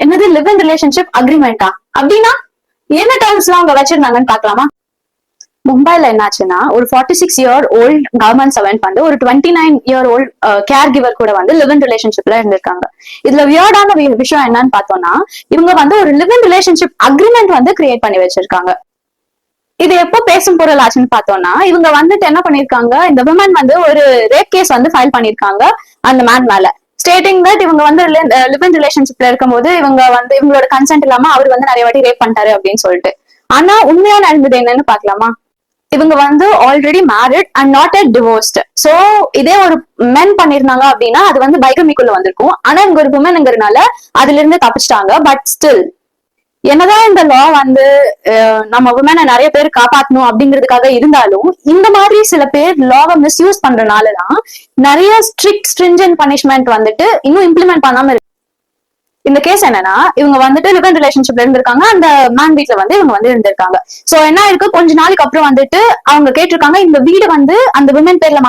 என்னது live in relationship அக்ரிமெண்டா அப்படின்னா என்ன டேர்ம்ஸ் எல்லாம் அவங்க வச்சிருந்தாங்கன்னு பாக்கலாமா? மும்பைல என்னாச்சுன்னா ஒரு 46-year-old கவர்மெண்ட் சர்வெண்ட் வந்து ஒரு 29-year-old கேர் கிவர் கூட வந்து லிவ் இன் ரிலேஷன்ஷிப்ல இருந்திருக்காங்க. இதுல வியர்டான விஷயம் என்னன்னு பார்த்தோம்னா, இவங்க வந்து ஒரு லிவ் இன் ரிலேஷன்ஷிப் அக்ரிமெண்ட் வந்து கிரியேட் பண்ணி வச்சிருக்காங்க. இது எப்போ பேசும் பொருள் ஆச்சுன்னு பார்த்தோம்னா, இவங்க வந்துட்டு என்ன பண்ணிருக்காங்க, இந்த விமன் வந்து ஒரு ரேப் கேஸ் வந்து ஃபைல் பண்ணிருக்காங்க அந்த மேன் மேல. ஸ்டேட்டிங் தட் இவங்க வந்து லிவ் இன் ரிலேஷன்ஷிப்ல இருக்கும்போது இவங்க வந்து இவங்களோட கன்சென்ட் இல்லாம அவர் வந்து நிறைய வாட்டி ரேப் பண்ணிட்டாரு அப்படின்னு சொல்லிட்டு. ஆனா உண்மையா நடந்தது என்னன்னு பாக்கலாமா? இவங்க வந்து already married and not yet divorced. So இதே ஒரு மென் பண்ணிருந்தாங்க அப்படின்னா அது வந்து பைகமிக்குள்ள வந்திருக்கும். ஆனா இவங்க ஒரு விமன்ங்கிறதுனால அதுல இருந்து தப்பிச்சிட்டாங்க. பட் ஸ்டில் என்னதான் இந்த லா வந்து நம்ம உமனை நிறைய பேர் காப்பாற்றணும் அப்படிங்கிறதுக்காக இருந்தாலும் இந்த மாதிரி சில பேர் லாவை மிஸ்யூஸ் பண்றதுனாலதான் நிறைய ஸ்ட்ரிக்ட் ஸ்ட்ரிஞ்சன்ட் பனிஷ்மெண்ட் வந்துட்டு இன்னும் இம்ப்ளிமெண்ட் பண்ணாம இருக்கு. இந்த கேஸ் என்னன்னா, இவங்க வந்துட்டு லிவ் இன் ரிலேஷன்ஷிப்ல இருந்திருக்காங்க, அந்த மேன் வீட்ல வந்து இவங்க வந்து இருந்திருக்காங்க. சோ என்ன இருக்கு, கொஞ்ச நாளைக்கு அப்புறம் வந்துட்டு அவங்க கேட்டிருக்காங்க இந்த வீடு வந்து அந்த விமன் பேர்ல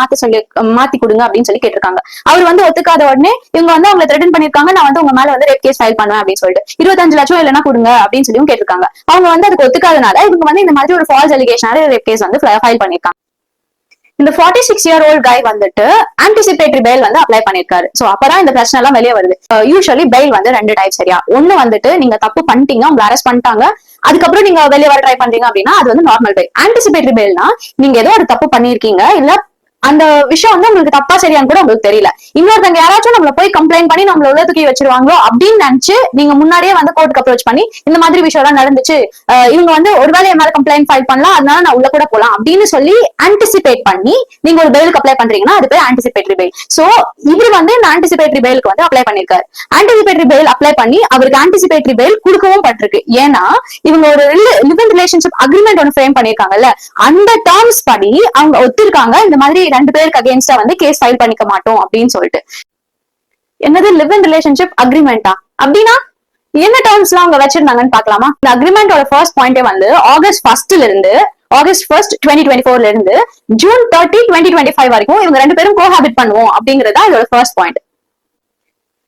மாத்தி கொடுங்க அப்படின்னு சொல்லி கேட்டிருக்காங்க. அவர் வந்து ஒத்துக்காத உடனே இவங்க வந்து அவங்க த்ரெட்டன் பண்ணிருக்காங்க, நான் வந்து உங்க மேல வந்து ரேப் கேஸ் ஃபைல் பண்ணுவேன் அப்படின்னு சொல்லிட்டு 25 லட்சம் இல்லைன்னா கொடுங்க அப்படின்னு சொல்லியும் கேட்டிருக்காங்க. அவங்க வந்து அதுக்கு ஒத்துக்காதனால இவங்க வந்து இந்த மாதிரி ஒரு ஃபால்ஸ் அலிகேஷனால ரேப் கேஸ் வந்து ஃபைல் பண்ணிருக்காங்க. இந்த 46-year-old guy வந்துட்டு ஆன்டிசிபேட்டரி பெயில் வந்து அப்ளை பண்ணிருக்காரு. சோ அப்பதான் இந்த பிரச்சனை எல்லாம் வெளியே வருது. யூஸ்வலி பெயில் வந்து 2 டைப் சரியா. ஒண்ணு வந்துட்டு நீங்க தப்பு பண்ணிட்டீங்க, உங்களை அரெஸ்ட் பண்ணிட்டாங்க, அதுக்கப்புறம் நீங்க வெளியே வர ட்ரை பண்றீங்க அப்படின்னா அது வந்து நார்மல் பெயில். ஆன்டிசிபேட்டரி பெயில்னா நீங்க ஏதோ ஒரு தப்பு பண்ணிருக்கீங்க, இல்ல அந்த விஷயம் வந்து உங்களுக்கு தப்பா சரியான்னு கூட உங்களுக்கு தெரியல, இன்னொருத்தங்க யாராச்சும் நம்மள போய் கம்ப்ளைண்ட் பண்ணி நம்மள உள்ள தூக்கி வச்சிருவாங்களோ அப்படின்னு நினைச்சு நீங்க முன்னாடியே வந்து கோர்ட்டுக்கு அப்ரோச் பண்ணி இந்த மாதிரி விஷயம் எல்லாம் நடந்துச்சு, இவங்க வந்து ஒருவேளை என் மேல கம்ப்ளைண்ட் ஃபைல் பண்ணலாம், அதனால நான் உள்ள கூட போலாம் அப்படின்னு சொல்லி ஆன்டிசிபேட் பண்ணி நீங்க ஒரு பெயிலுக்கு அப்ளை பண்றீங்கன்னா அது பேர் ஆன்டிசிபேட்டரி பெயில். சோ இவர் வந்து இந்த ஆன்டிசிபேட்டரி பெயிலுக்கு வந்து அப்ளை பண்ணிருக்காரு. ஆன்டிசிபேட்டரி பெயில் அப்ளை பண்ணி அவருக்கு ஆன்டிசிபேட்டரி பெயில் கொடுக்கவும் பட்டிருக்கு. ஏன்னா இவங்க ஒரு லிவ் இன் ரிலேஷன்ஷிப் அக்ரிமெண்ட் ஒன்று ஃப்ரேம் பண்ணிருக்காங்கல்ல, அந்த டேர்ம்ஸ் படி அவங்க ஒத்துருக்காங்க இந்த மாதிரி 2 பேருக்கு அகேன்ஸ்டா வந்து கேஸ் ஃபைல் பண்ணிக்க மாட்டோம் அப்படின்னு சொல்லிட்டு. என்னது லிவ் இன் ரிலேஷன்ஷிப் அக்ரிமெண்டா அப்படின்னா என்ன டேர்ம்ஸ் எல்லாம் அவங்க வச்சிருந்தாங்கன்னு பாக்கலாமா? இந்த அக்ரிமெண்டோட ஃபர்ஸ்ட் பாயிண்டே வந்து ஆகஸ்ட் 1, 2024 இருந்து ஜூன் 30, 2025 வரைக்கும் இவங்க 2 பேரும் கோஹாபிட் பண்ணுவோம் அப்படிங்கறதா இதோட ஃபர்ஸ்ட் பாயிண்ட்.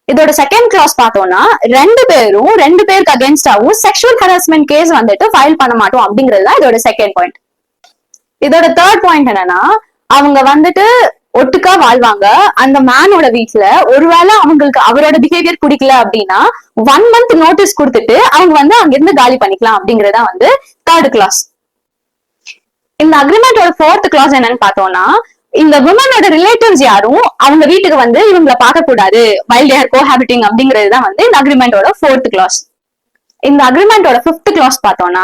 இதோட செகண்ட் கிளாஸ் பார்த்தோம்னா 2 பேருக்கு அகேன்ஸ்டாவும் செக்ஷுவல் ஹராஸ்மெண்ட் கேஸ் வந்துட்டு ஃபைல் பண்ண மாட்டோம் அப்படிங்கிறது தான் இதோட செகண்ட் பாயிண்ட். இதோட தேர்ட் பாயிண்ட் என்னன்னா, அவங்க வந்துட்டு ஒட்டுக்கா வாழ்வாங்க அந்த மேனோட வீட்டுல. ஒருவேளை அவங்களுக்கு அவரோட பிஹேவியர் பிடிக்கல அப்படின்னா 1 month நோட்டீஸ் கொடுத்துட்டு அவங்க வந்து அங்க இருந்து காலி பண்ணிக்கலாம் அப்படிங்கறதா வந்து தேர்ட் கிளாஸ். இந்த அக்ரிமெண்டோட ஃபோர்த் கிளாஸ் என்னன்னு பார்த்தோம்னா, இந்த விமனோட ரிலேட்டிவ்ஸ் யாரும் அவங்க வீட்டுக்கு வந்து இவங்களை பார்க்க கூடாது வைல் தே ஆர் கோஹாபிட்டிங் அப்படிங்கிறது தான் வந்து இந்த அக்ரிமெண்டோட ஃபோர்த் கிளாஸ். இந்த அக்ரிமெண்டோட 5th கிளாஸ் பார்த்தோம்னா,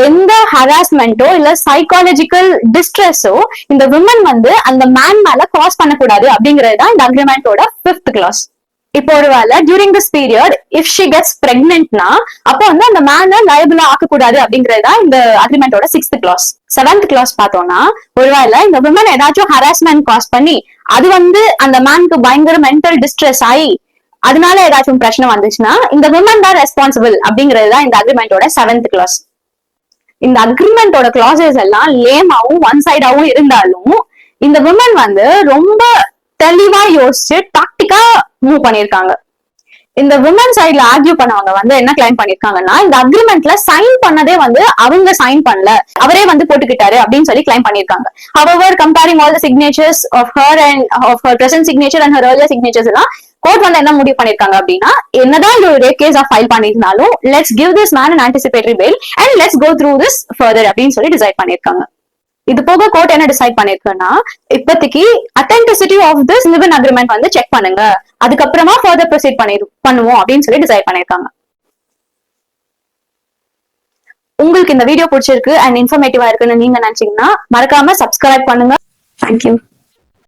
எந்த ஹராஸ்மெண்டோ இல்ல சைக்காலஜிக்கல் டிஸ்ட்ரெஸோ இந்த விமன் வந்து அந்த மேன் மேல காஸ் பண்ணக்கூடாது அப்படிங்கிறது தான் இந்த அக்ரிமெண்டோட 5th கிளாஸ். இப்போ ஒருவேளை during this period if she gets பிரெக்னென்ட்னா அப்போ வந்து அந்த மேனை லயபிளா ஆக்கக்கூடாது அப்படிங்கிறது தான் இந்த அக்ரிமெண்டோட 6th கிளாஸ். 7th கிளாஸ் பார்த்தோம்னா, ஒருவேளை இந்த விமன் ஏதாச்சும் ஹராஸ்மெண்ட் காஸ் பண்ணி அது வந்து அந்த மேனுக்கு பயங்கர மென்டல் டிஸ்ட்ரெஸ் ஆகி அதனால ஏதாச்சும் பிரச்சனை வந்துச்சுன்னா இந்த விமன் தான் ரெஸ்பான்சிபிள் அப்படிங்கிறது தான் இந்த அக்ரிமெண்டோட 7th கிளாஸ். இந்த அக்ரிமெண்டோட கிளாஸஸ் எல்லாம் லேமாவும் ஒன் சைடாவும் இருந்தாலும் இந்த விமன் வந்து ரொம்ப தெளிவா யோசிச்சு டாக்டிக்கா மூவ் பண்ணிருக்காங்க. இந்த விமன் சைட்ல ஆர்கியூ பண்ணவங்க வந்து என்ன கிளைம் பண்ணிருக்காங்கன்னா, இந்த அக்ரிமெண்ட்ல சைன் பண்ணதே வந்து அவங்க சைன் பண்ணல, அவரே வந்து போட்டுக்கிட்டாரு அப்படின்னு சொல்லி கிளைம் பண்ணிருக்காங்க. However, comparing all the signatures of her and of her present signature and her earlier signatures எல்லாம் கோர்ட் வந்து என்ன முடிவு பண்ணிருக்காங்க அப்படின்னா, என்னதான் இது ஒரு ரேப் கேஸா ஃபைல் பண்ணிருந்தாலும் let's give this man an anticipatory bail and let's go through this further அப்படின்னு சொல்லி டிசைட் பண்ணிருக்காங்க. இது போக கோர்ட் என்ன டிசைட் பண்ணிருக்குன்னா, இப்போதைக்கு authenticity of this live in agreement வந்து செக் பண்ணுங்க, அதுக்கப்புறமா ஃபர்தர் ப்ரொசீட் பண்ணுவோம் அப்படின்னு சொல்லி டிசைட் பண்ணிருக்காங்க. உங்களுக்கு இந்த வீடியோ பிடிச்சிருக்கு அண்ட் இன்ஃபர்மேட்டிவா இருக்குன்னு நீங்க நினைச்சீங்கன்னா மறக்காம சப்ஸ்கிரைப் பண்ணுங்க. தேங்க்யூ.